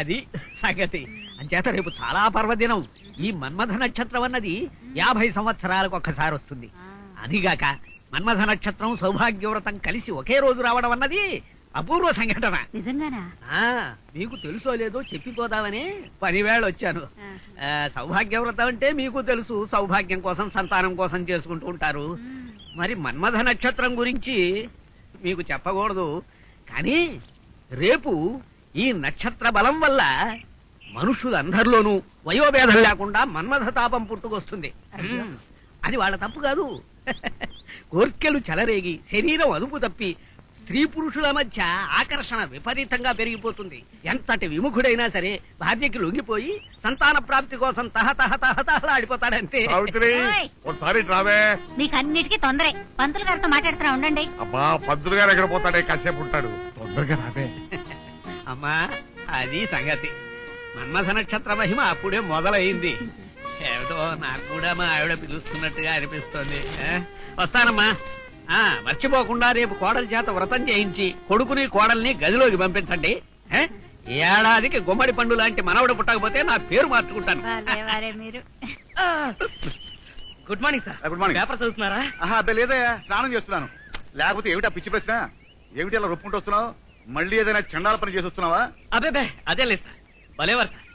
అది సంగతి. అంచేత రేపు చాలా పర్వదినం. ఈ మన్మథ నక్షత్రం అన్నది 50 సంవత్సరాలకు ఒక్కసారి వస్తుంది. అనిగాక మన్మథ నక్షత్రం సౌభాగ్యవ్రతం కలిసి ఒకే రోజు రావడం అన్నది అపూర్వ సంఘటన. నిజంగానా? మీకు తెలుసో లేదో చెప్పిపోదామని 10 వేళ వచ్చాను. సౌభాగ్యవ్రతం అంటే మీకు తెలుసు, సౌభాగ్యం కోసం సంతానం కోసం చేసుకుంటూ ఉంటారు. మరి మన్మథ నక్షత్రం గురించి మీకు చెప్పకూడదు, కానీ రేపు ఈ నక్షత్ర బలం వల్ల మనుషులందరిలోనూ వయోభేదం లేకుండా మన్మథ తాపం పుట్టుకొస్తుంది. అది వాళ్ళ తప్పు కాదు. కోర్కెలు చెలరేగి శరీరం అదుపు తప్పి స్త్రీ పురుషుల మధ్య ఆకర్షణ విపరీతంగా పెరిగిపోతుంది. ఎంతటి విముఖుడైనా సరే భార్యకి లొంగిపోయి సంతాన ప్రాప్తి కోసం తహతహతహతహలాడిపోతాడంతే. మీకు అన్నిటికీ తొందరే. పంతులు గారితో మాట్లాడుతున్నా ఉండండి. అబ్బా, పంతులు గారు ఎక్కడ పోతాడే, కాసేపు ఉంటాడు. తొందరగా రావే. అమ్మా, అది సంగతి. మన్మథ నక్షత్ర మహిమ అప్పుడే మొదలైంది. ఏమిటో నాకు కూడా మా ఆవిడ పిలుస్తున్నట్టుగా అనిపిస్తోంది. వస్తానమ్మా. మర్చిపోకుండా రేపు కోడలి చేత వ్రతం చేయించి కొడుకుని కోడల్ని గదిలోకి పంపించండి. ఏడాదికి గుమ్మడి పండు లాంటి మనవడు పుట్టకపోతే నా పేరు మార్చుకుంటాను. మీరు good morning sir. Good morning. Paper చదువుతున్నారా? అబ్బే లేదయ్యా, స్నానం చేస్తున్నాను. లేకపోతే ఏమిటా పిచ్చి ప్రశ్న? ఏమిటి అలా రొప్పుకుంటూ వస్తున్నావు? మళ్ళీ ఏదైనా చండాల పని చేసి వస్తున్నావా? అబ్బే అదే లేదు సార్. భలేవారు సార్.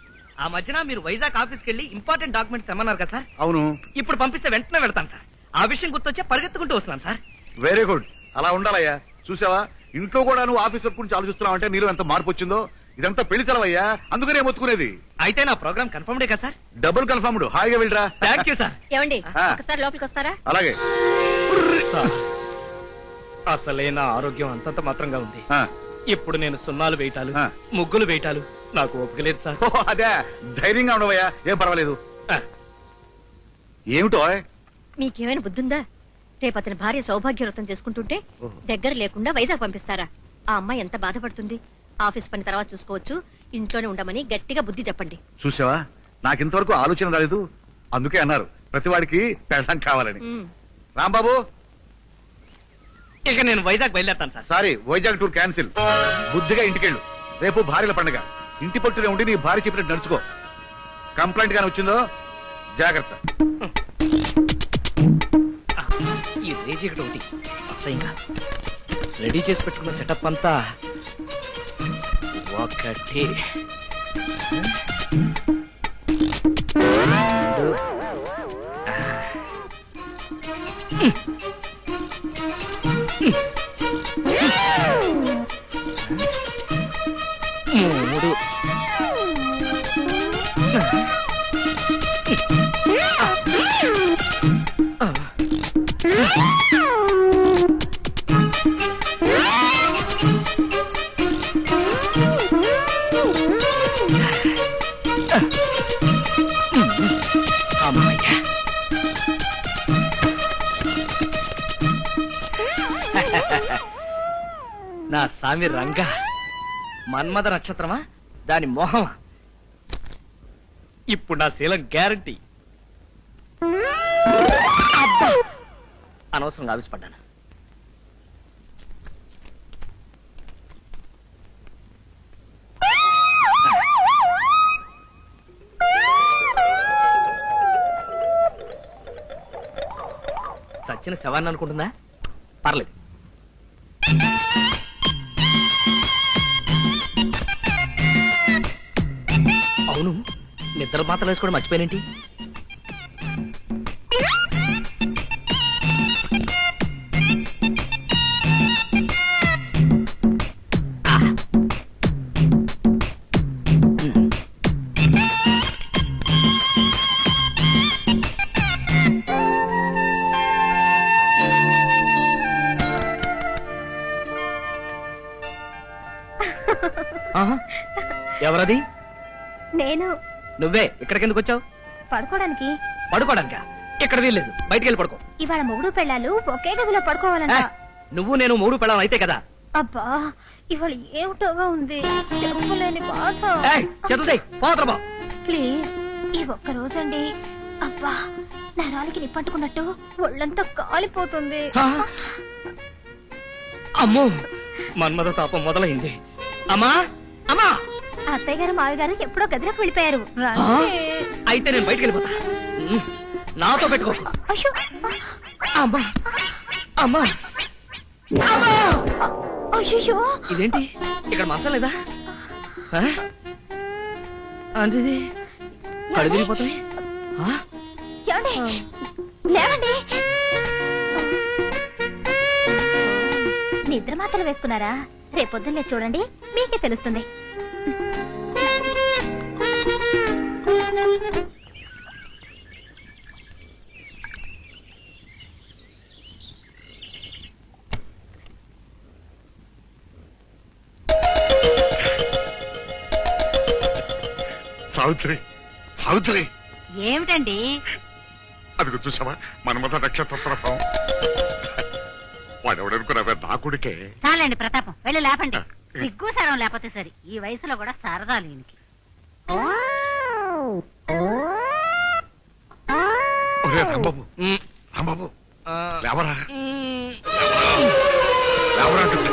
ఆ మధ్యన మీరు వైజాగ్ ఆఫీస్కి వెళ్ళి ఇంపార్టెంట్ డాక్యుమెంట్స్ తెమ్మన్నారు కదా సార్. అవును. ఇప్పుడు పంపిస్తే వెంటనే వెళ్తాను సార్. ఆ విషయం గుర్తొచ్చే పరిగెత్తుకుంటూ వస్తున్నాను సార్. వెరీ గుడ్, అలా ఉండాలయ్యా. చూసావా, ఇంట్లో కూడా నువ్వు ఆఫీస్ వర్క్ గురించి ఆలోచిస్తున్నావు అంటే నీలో ఎంత మార్పు వచ్చిందో. ఇదంతా పెళ్లి సెలవయ్యా, అందుకనే మొత్తుకునేది. అయితే నా ప్రోగ్రామ్ కన్ఫర్మ్డే కదా సార్? Double confirmed. హాయిగా వెళ్ళరా. Thank you sir. ఏమండి, ఒకసారి లోపలికి వస్తారా? అలాగే. అసలే నా ఆరోగ్యం అంతంత మాత్రంగా ఉంది. ఇప్పుడు నేను సున్నాలు వేయటాలు, ముగ్గులు వేయటాలు నాకు ఓపిక లేదు సార్. అదే, ధైర్యంగా ఉండవయ్యా, ఏం పర్వాలేదు. ఏమిటో మీకేమైనా బుద్ధుందా? రేపు అతని భార్య సౌభాగ్యవ్రతం చేసుకుంటుంటే దగ్గర లేకుండా వైజాగ్ పంపిస్తారా? ఆ అమ్మాయి ఎంత బాధపడుతుంది. ఆఫీస్ పని తర్వాత చూసుకోవచ్చు, ఇంట్లోనే ఉండమని గట్టిగా బుద్ధి చెప్పండి. చూసావా, నాకింతవరకు ఆలోచన రాలేదు. అందుకే అన్నారు ప్రతివాడికి పెళ్ళం కావాలని. రాంబాబు, ఇక నేను వైజాగ్ బయలుదేరుతాను sir. Sorry, Vizag tour cancel. బుద్ధిగా ఇంటికెళ్ళు. రేపు భార్యల పండుగ. ఇంటి పట్టునే ఉండి నీ భార్య చెప్పినట్టు నడుచుకో. కంప్లైంట్ గాని వచ్చిందో జాగ్రత్త. ఈ రేజీ ఇక్కడ ఒకటి అసహ్యంగా రెడీ చేసి పెట్టుకున్న సెటప్ అంతా ఒకటి. మూడు. నా సామి రంగా, మన్మథ నక్షత్రమా దాని మోహమా? ఇప్పుడు నా శీలం గ్యారంటీ. అనవసరంగా ఆవిష్పడ్డాను. చచ్చిన శవాన్ని అనుకుంటుందా? పర్లేదు. అవును, నిద్ర మాత్రం వేసుకోవడం మర్చిపోయినేంటి? ఎవరది? నేను. నువ్వే ఇక్కడికి ఎందుకు వచ్చావు? పడుకోవడానికి. పడుకోవడానికా? ఇక్కడ వీల్లేదు, బయటికి వెళ్ళి పడుకో. ఇవాళ మొగుడు పెళ్ళాలు ఒకే గదిలో పడుకోవాలంట. నువ్వు నేను మూడు పెళ్ళాం అయితే కదా. అబ్బా, ఇవాళ ఏమిటోగా ఉంది, చెప్పులేని బాధ. ప్లీజ్, ఈ ఒక్క రోజండి. అబ్బా, నరాలకి నిప్పంటుకున్నట్టు ఒళ్ళంతా కాలిపోతుంది. అమ్మో, మన్మథ తాపం మొదలైంది. అమ్మా అమ్మా అత్తయ్య గారు మావి గారు ఎప్పుడో గదిలోకి వెళ్ళిపోయారు. అయితే నేను బయటికి వెళ్ళిపోతా. నాతో పెట్టుకో. అయ్యో, అమ్మా అమ్మా అయ్యో, ఇదేంటి ఇక్కడ మసాలా లేదా? అంటే కళ్ళు తిరిగిపోతాయి. ఏమండి? లేవండి. నిద్ర మాత్రలు వేసుకున్నారా? రేపొద్దున్నే చూడండి, మీకే తెలుస్తుంది. సావిత్రి, సావిత్రి, ఏమిటండి? అది చూసావా మన్మథ నక్షత్ర ప్రభావం. వాడెవడనుకున్నావే నా కొడుకే. చాలండి ప్రతాపం, వెళ్ళి లేపండి. సిగ్గు సరం లేకపోతే సరి, ఈ వయసులో కూడా సరదాలు ఈయనకి. ఒరే రాంబాబు, రాంబాబు, లేవరా, లేవరా అంటుంటే.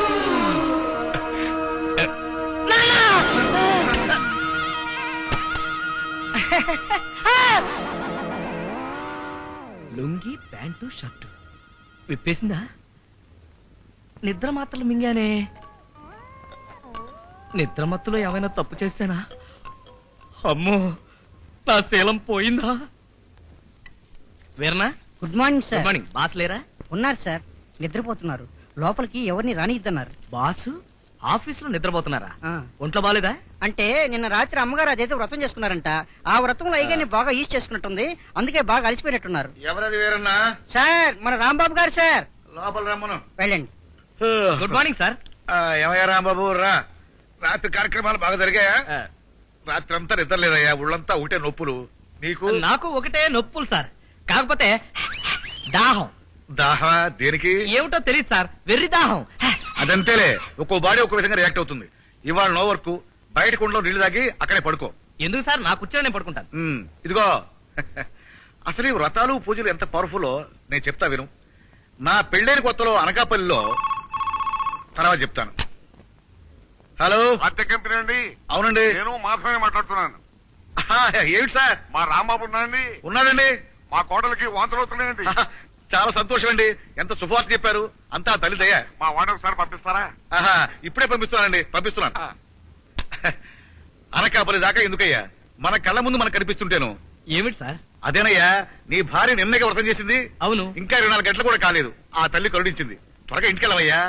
లుంగి ప్యాంటు షర్టు విప్పేసిందా? నిద్ర మాత్రలు మింగానే. నిద్ర మత్తులో ఏమైనా తప్పు చేశానా? అమ్మో, నా శీలం పోయిందా? వీరనా, good morning sir. Good morning. Boss లేరా? ఉన్నారు సార్, నిద్రపోతున్నారు. లోపలికి ఎవరిని రానిద్దన్నారు. బాసు ఆఫీసులో నిద్రపోతున్నారా? ఆ. ఒంట్లో బాలేదా? అంటే నిన్న రాత్రి అమ్మగారు అదైతే వ్రతం చేసుకున్నారంట. ఆ వ్రతంలో అయ్యగారిని బాగా ఈజ్ చేసుకున్నట్టుంది, అందుకే బాగా అలసిపోయినట్టున్నారు. ఎవరది వీరన్నా? సార్, మన రాంబాబు గారు సార్. లోపల రమ్మను. వెళ్ళండి. Good morning sir. ఏమయ్యా రాంబాబు, రా. రాత్రి కార్యక్రమాలు బాగా జరిగాయా? రాత్రి అంతా నిద్ర లేదయ్యా, ఒళ్ళంతా ఒకటే నొప్పులు. నీకు? నాకు ఒకటే నొప్పులు సార్, కాకపోతే దాహం. దాహా? దేనికి? ఏమిటో తెలియదు సార్, వెర్రి దాహం. అదంతేలే, ఒక్కో బాడీ ఒక్కో విధంగా రియాక్ట్ అవుతుంది. ఇవాళ నో వర్క్, బయట కుండలో నీళ్లు తాగి అక్కడే పడుకో. ఎందుకు సార్? నా కూర్చొని నేను పడుకుంటాను. ఇదిగో, అసలు ఈ వ్రతాలు పూజలు ఎంత పవర్ఫుల్లో నేను చెప్తా విను. నా పెళ్ళైన కొత్తలో అనకాపల్లిలో, తర్వాత చెప్తాను. హలో, అద్దె కంపెనీ అండి. అవునండి. నేను మాత్రమే మాట్లాడుతున్నాను. ఏమిటి సార్? మా రాంబాబు ఉన్నాయండి. ఉన్నాడండి. మా కోడలికి వాంతులు అవుతున్నాయండి. చాలా సంతోషం అండి, ఎంత శుభవార్త చెప్పారు. అంతా తల్లి దయ. మా వాడిని ఒకసారి పంపిస్తారా? ఇప్పుడే పంపిస్తున్నానండి, పంపిస్తున్నాను. అనకాపల్లి దాకా ఎందుకయ్యా, మన కళ్ళ ముందు మనకు కనిపిస్తుంటేను. ఏమిటి సార్? అదేనయ్యా, నీ భార్య నిన్నగా వ్రతం చేసింది. అవును. ఇంకా 24 గంటలు కూడా కాలేదు, ఆ తల్లి కరుణించింది. త్వరగా ఇంటికెళ్ళవయ్యా,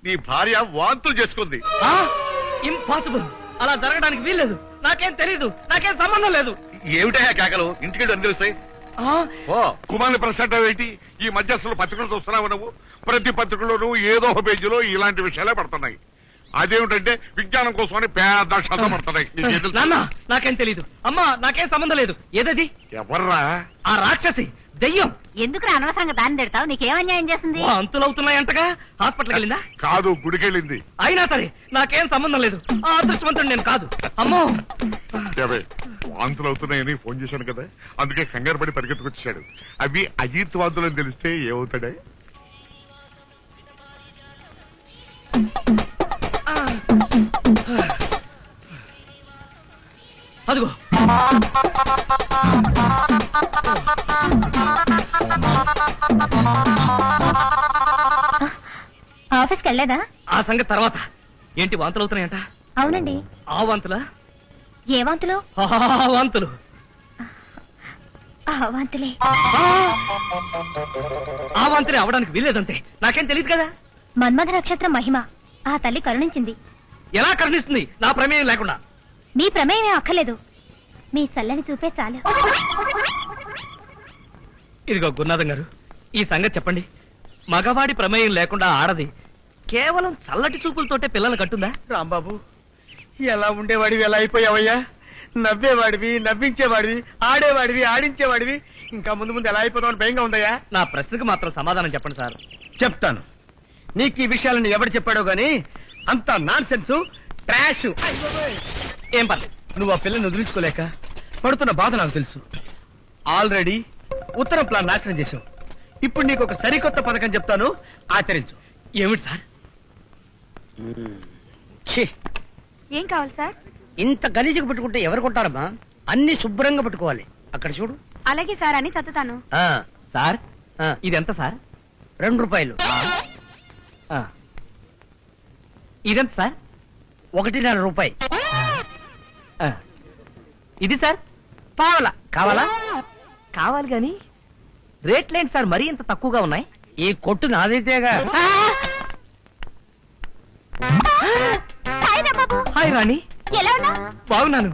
నీ భార్య వాంతులు చేసుకుంది. ఇంపాసిబుల్, అలా జరగడానికి వీల్లేదు. నాకేం తెలీదు, నాకేం సంబంధం లేదు. ఏమిటయ్యా కేకలు? ఇంటికెళ్ళి అని తెలుస్తాయి. కుమార్ని ప్రశ్న ఏంటి? ఈ మధ్య అసలు పత్రికలు చూస్తున్నావు నువ్వు? ప్రతి పత్రికలోనూ ఏదో ఒక పేజీలో ఇలాంటి విషయాలే పడుతున్నాయి. అదేమిటంటే విజ్ఞానం కోసం అని పెద్ద అక్షరాలతో పడుతున్నాయి. నీకేం తెలుసు? నాన్న, నాకేం తెలీదు. అమ్మా, నాకేం సంబంధం లేదు. ఏదది? ఎవర్రా? ఆ రాక్షసి, దెయ్యం. ఎందుకు అనవసరంగా దాన్ని తిడతావు? నీకేం అన్యాయం చేసింది? అంతులవుతున్నాయంటగా. హాస్పిటల్కి వెళ్ళిందా? కాదు, గుడికెళ్ళింది. అయినా సరే నాకేం సంబంధం లేదు. ఆ అదృష్టవంతుడు నేను కాదు. అమ్మో, వాంతులు అవుతున్నాయని ఫోన్ చేశాను కదా, అందుకే కంగారు పడి పరిగెత్తుకొచ్చాడు. అవి అజీత్ వాంతులు అని తెలిస్తే ఏమవుతాడే? అదిగో. ఆఫీస్కి వెళ్ళలేదా? ఆ సంగతి తర్వాత. ఏంటి వాంతులు అవుతున్నాయంట? అవునండి. ఆ వాంతులా? ఏ వాంతులు? ఆ వాంతులు. ఆ వాంతులే. ఆ వాంతులే అవడానికి వీల్లేదంతే. నాకేం తెలియదు కదా. మన్మథ నక్షత్రం మహిమ, ఆ తల్లి కరుణించింది. ఎలా కరుణిస్తుంది నా ప్రమేయం లేకుండా? మీ ప్రమేయమే అక్కర్లేదు, మీ చల్లని చూపే చాలు. ఇదిగో గురునాథం గారు, ఈ సంగతి చెప్పండి. మగవాడి ప్రమేయం లేకుండా ఆడది కేవలం చల్లటి చూపులతోటే పిల్లలు కట్టుందా? రాంబాబు, ఎలా ఉండేవాడివి ఎలా అయిపోయావయ్యా? నవ్వేవాడివి, నవ్వించేవాడివి, ఆడేవాడివి, ఆడించేవాడివి. ఇంకా ముందు ముందు ఎలా అయిపోతామని భయంగా ఉందయ్యా. నా ప్రశ్నకు మాత్రం సమాధానం చెప్పండి సార్. చెప్తాను. నీకు ఈ విషయాలను ఎవరు చెప్పాడో గాని అంత నాన్ సెన్స్, ట్రాష్. ఏం పర్లేదు. నువ్వు ఆ పిల్లని వదిలించుకోలేక పడుతున్న బాధ నాకు తెలుసు. ఆల్రెడీ ఉత్తరం ప్లాన్ నాశనం చేశావు. ఇప్పుడు నీకు ఒక సరికొత్త పథకం చెప్తాను, ఆచరించు. ఏమిటి సార్? ఛీ, ఏం కావాలి సార్? ఇంత గలీజుగా పెట్టుకుంటే ఎవరు కొంటారమ్మా? అన్ని శుభ్రంగా పెట్టుకోవాలి. అక్కడ చూడు. అలాగే సార్ అని సర్దుతాను. సార్ ఇదెంత సార్? 2 రూపాయలు. ఇదెంత సార్? 1.5 రూపాయి. ఇది సార్ పావలా కావాలా? కావాలి గాని రేట్లేంటి సార్ మరీ ఇంత తక్కువగా ఉన్నాయి? ఈ కొట్టు నాదైతేగా. హాయ్ రాణి, ఎలా ఉన్నా? బాగున్నాను.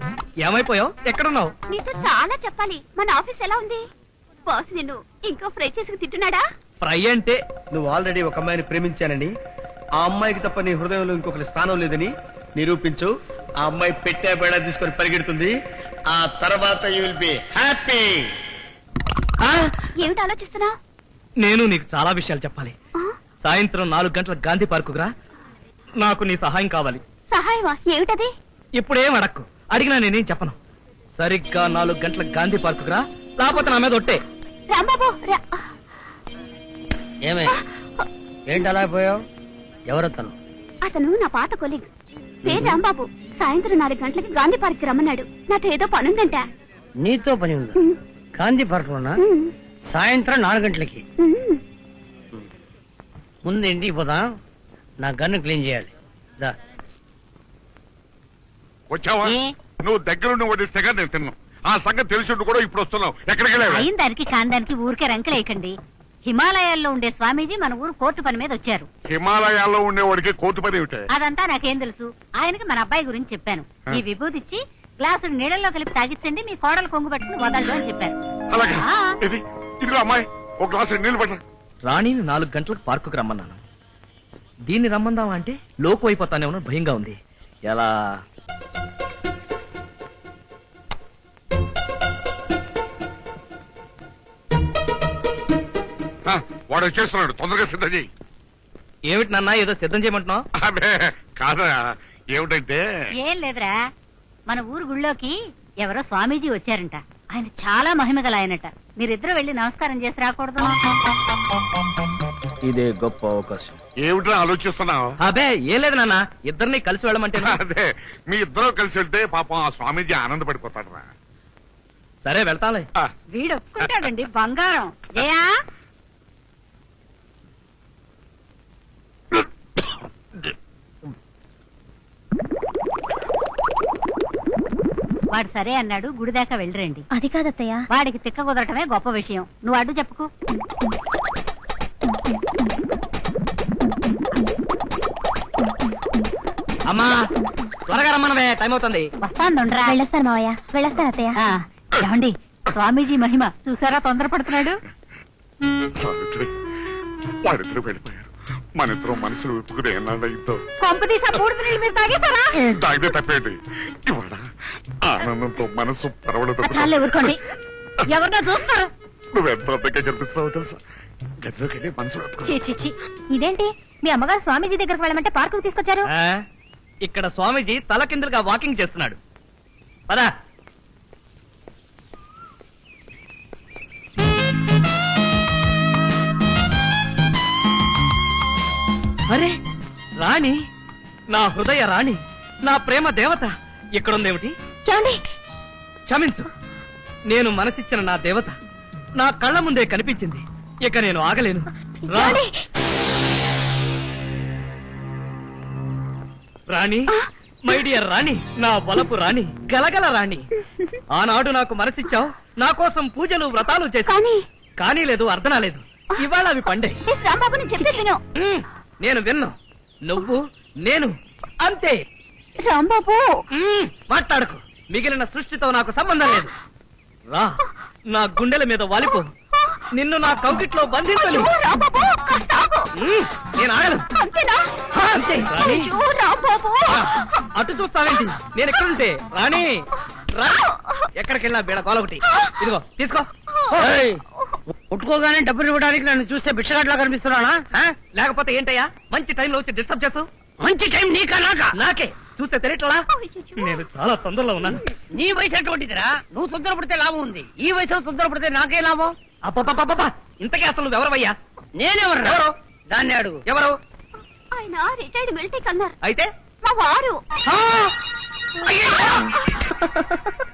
ఏమైపోయావు? ఎక్కడున్నావు? నీతో చాలా చెప్పాలి. మన ఆఫీస్ ఎలా ఉంది? బాస్ నిన్ను ఇంకా ఫ్రై చేసుకు తింటున్నాడా? ఫ్రై అంటే నువ్వు ఆల్రెడీ ఒక అమ్మాయిని ప్రేమించానని, ఆ అమ్మాయికి తప్ప నీ హృదయంలో ఇంకొకరి స్థానం లేదని నిరూపించు. ఆ అమ్మాయి పెట్టే బేడ తీసుకొని పరిగెడుతుంది. ఆ తర్వాత యూ విల్ బి హ్యాపీ. ఏమిటి ఆలోచిస్తున్నా? నేను నీకు చాలా విషయాలు చెప్పాలి. సాయంత్రం 4 గంటలకు గాంధీ పార్కుకు రా. నాకు నీ సహాయం కావాలి. సహాయమా? ఏమిటది? ఇప్పుడేం అడక్కు. అడిగినా నేనేం చెప్పను. సరిగ్గా 4 గంటలకు గాంధీ పార్కుకు రా, లేకపోతే నా మీద ఒట్టే. రాంబాబు ఏమే ఏంటి అలా పోయావు? ఎవరతను? అతను నా పాత కొలీగ్, పేరు రాంబాబు. సాయంత్రం 4 గంటలకి గాంధీ పార్క్ రమ్మన్నాడు. నాతో ఏదో పనుందంట. నీతో పని ఉంది? గాంధీ పార్క్ లోనా? సాయంత్రం 4 గంటలకి. ముందు ఇంటికి పోదాం, నా గన్ను క్లీన్ చేయాలి. దా. వచ్చావా? నువ్వు దగ్గరుండి వడ్డిస్తేగా నేను తిన్నాను. ఆ సంగతి తెలిసి కూడా ఇప్పుడు వస్తున్నావు. ఎక్కడికి వెళ్ళావు? అయిన దానికి కాందానికి ఊరికే రంకలేయకండి. హిమాలయాల్లో ఉండే స్వామీజీ మన ఊరు కోర్టు పని మీద వచ్చారు. హిమాలయాల్లో ఉండేవాడికి కోర్టు పని ఏమిటే? అదంతా నాకేం తెలుసు. ఆయనకి మన అబ్బాయి గురించి చెప్పాను. ఈ విభూతిచ్చి గ్లాసు నీళ్ళల్లో కలిపి తాగిచ్చండి, మీ కోడలు కొంగు పట్టుకుని వదలదు అని చెప్పారు. అలాగే. ఇది ఇదిగో అమ్మాయి, ఒక గ్లాసు నీళ్ళు పట్ట. రాణిని 4 గంటలకు పార్కుకు రమ్మన్నాను. దీన్ని రమ్మందావా అంటే లోపు అయిపోతానేమో భయంగా ఉంది. ఎలా? వాడు వచ్చేస్తున్నాడు, తొందరగా సిద్ధం చేయి. ఏమిటి నాన్న ఏదో సిద్ధం చేయమంటున్నావు? అదే కాదా, ఏమిటంటే ఏం లేదురా, మన ఊరు గుళ్ళోకి ఎవరో స్వామీజీ వచ్చారంట. ఆయన చాలా మహిమగల ఆయనట. మీరిద్దరూ వెళ్లి నమస్కారం చేసి రాకూడదు? ఇదే గొప్ప అవకాశం. ఏమిటో ఆలోచిస్తున్నావు? అదే ఏం లేదు నాన్న, ఇద్దరిని కలిసి వెళ్ళమంటే. అదే మీ ఇద్దరు కలిసి వెళ్తే పాపం ఆ స్వామీజీ ఆనందపడిపోతాడు రా. సరే వెళ్తాలే. వీడొక్కుంటాడండి బంగారం. జయా వాడు సరే అన్నాడు, గుడి దాకా వెళ్ళరండి. అది కాదత్తయ్య. వాడికి తిక్క కుదరటమే గొప్ప విషయం. నువ్వు అడ్డు చెప్పుకో. అమ్మా త్వరగా రమ్మనవే, టైం అవుతుంది. వస్తానుండ్రా. వెళ్ళొస్తాను మావయ్య, వెళ్ళొస్తాను అత్తయ్య. ఏమండి, స్వామీజీ మహిమ చూసారా? తొందరపడుతున్నాడు. సావిత్రి, వారిద్దరూ వెళ్ళిపోయారు. మన ఇద్దరు మనసులు విప్పుకునే ఎన్నాళ్ళైందో. కొంపదీసా పూర్తి నీళ్ళు మీరు తాగేశారా? తాగితే తప్పేంటి? ఇవాళ ఆనందంతో మనసు చాలే ఊరుకోండి, ఎవరినో చూస్తారు. నువ్వెంత అందంగా కనిపిస్తున్నావో తెలుసా? గదిలోకి వెళ్ళి మనసు విప్పుకో. చీ ఇదేంటి మీ అమ్మగారు స్వామీజీ దగ్గరకు వెళ్ళమంటే పార్కుకు తీసుకొచ్చారు? ఇక్కడ స్వామీజీ తలకిందులుగా వాకింగ్ చేస్తున్నాడు. పదా. అరే రాణి, నా హృదయ రాణి, నా ప్రేమ దేవత ఇక్కడుందేమిటి? క్షమించు, నేను మనసిచ్చిన నా దేవత నా కళ్ళ ముందే కనిపించింది. ఇక నేను ఆగలేను. రా రాణి, మై డియర్ రాణి, నా వలపు రాణి, గలగల రాణి. ఆనాడు నాకు మనసిచ్చావు, నా కోసం పూజలు వ్రతాలు చేసి. కానీ లేదు, అర్థనా లేదు. ఇవాళ అవి పండే. నేను విన్నా, నువ్వు నేను అంతే. రాంబాబు మాట్లాడకు, మిగిలిన సృష్టితో నాకు సంబంధం లేదు. రా, నా గుండెల మీద వాలిపో, నిన్ను నా కౌగిట్లో బంధించను. నేను ఆగను. అంతే రాణి. అటు చూస్తావేంటి? నేను ఎక్కడుంటే రాణి ఎక్కడికెళ్ళినా బీడ గోల ఒకటి. ఇదిగో తీసుకో. కొట్టుకోగానే డబ్బులు ఇవ్వడానికి నన్ను చూస్తే బిచ్చగాట్లా కనిపిస్తున్నానా? లేకపోతే ఏంటయ్యా, మంచి టైంలో వచ్చి డిస్టర్బ్ చేస్తూ. మంచి టైం నీకా నాకా? నాకే. చూస్తే తెలియట్లా? నేను చాలా తొందరలో ఉన్నాను. నీ వయసు ఎటువంటిదిరా? నువ్వు తొందరపడితే లాభం ఉంది, ఈ వయసులో తొందరపడితే నాకే లాభం. అబ్బబ్బబ్బబ్బా, ఇంతకీ అసలు నువ్వెవరవయ్యా? నేనెవరు? ఎవరు? దాన్ని అడుగు. ఎవరు? ఆయన రిటైర్డ్ మిలిటరీ కన్నారు. అయితే మా వారు. ఆ